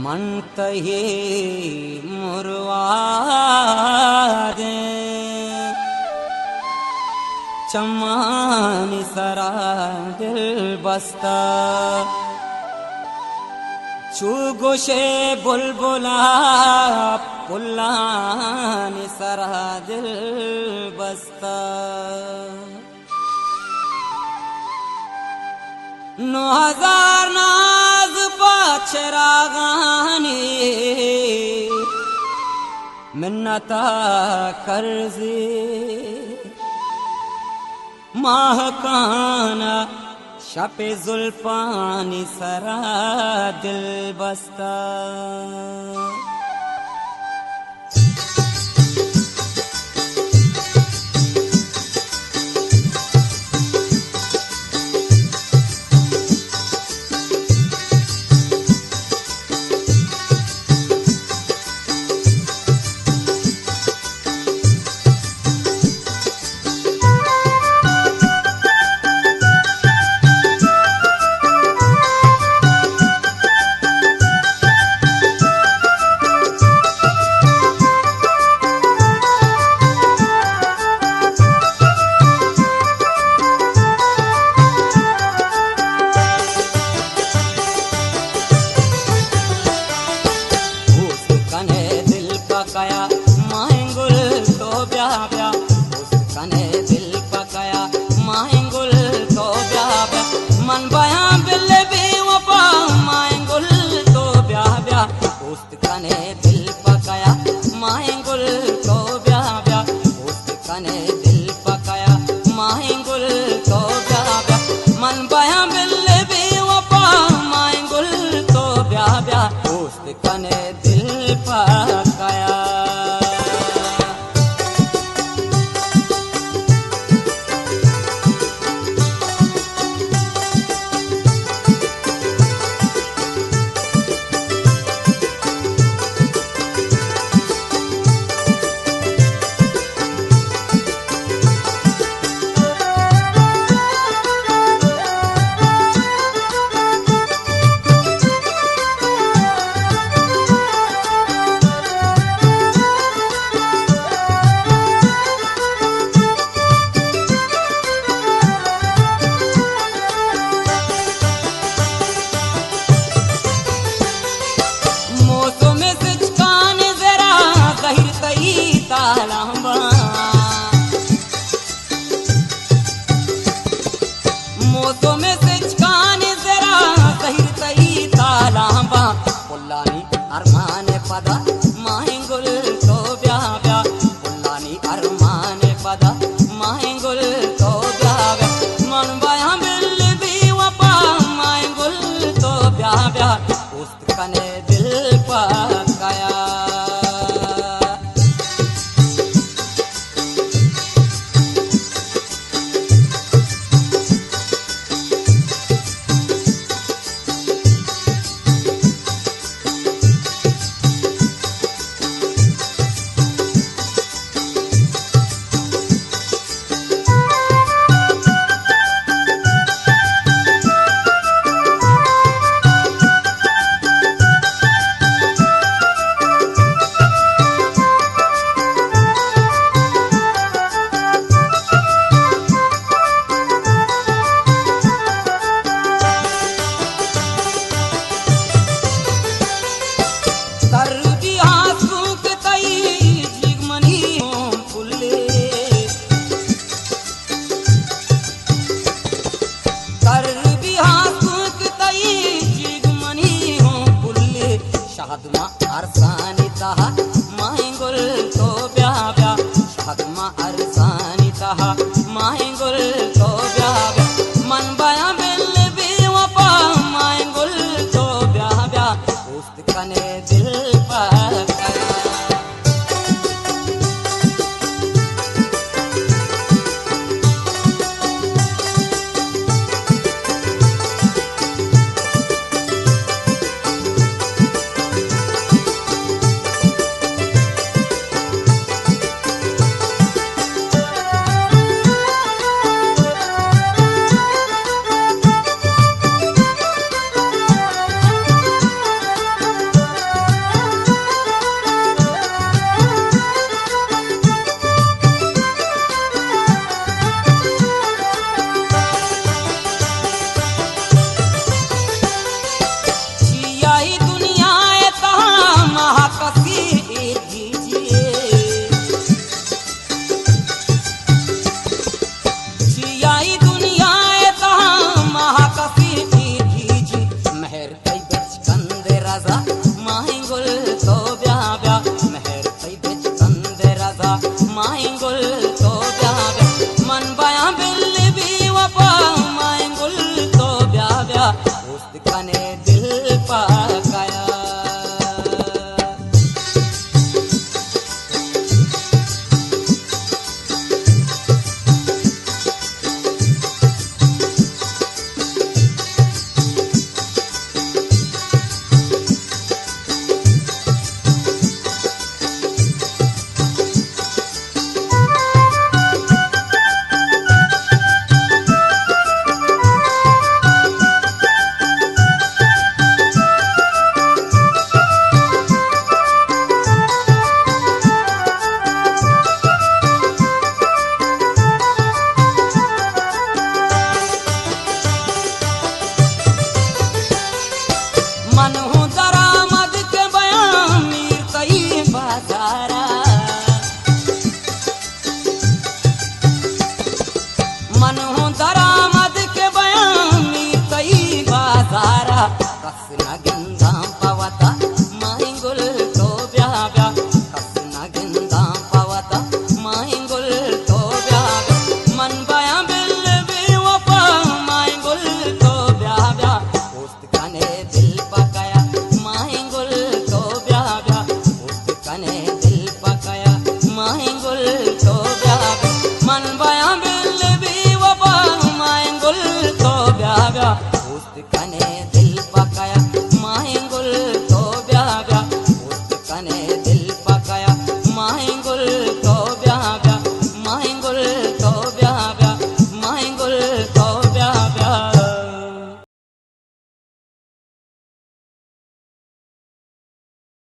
मन तहे मुरवा दे चम्मानी सरा दिल बस्ता चुगोशे बुलबुला पुल्लानी सरा दिल बस्ता 9000 नाज पाचरागानी मिन्नता कर्जे महकाना शपे जुल्फानी सरा दिल बस्ता मन बया बिल भी वफा माएंगुल तो ब्याह ब्याह दोस्त कने दिल पकाया माएंगुल तो ब्याह ब्याह दोस्त कने दिल पकाया माएंगुल तो ब्याह ब्याह मन बया बिल भी वफा माएंगुल तो ब्याह ब्याह दोस्त कने दिल पकाया मोतो में से चकाने जरा सही सही तालाबा पुल्लानी अरमान पदा माहेंगुल तो ब्याह ब्याह पुल्लानी अरमान पदा माहेंगुल तो ब्याह ब्याह मन बया बिल भी वफा माहेंगुल तो ब्याह ब्याह दोस्त कने दिल पकाया गंगा पवता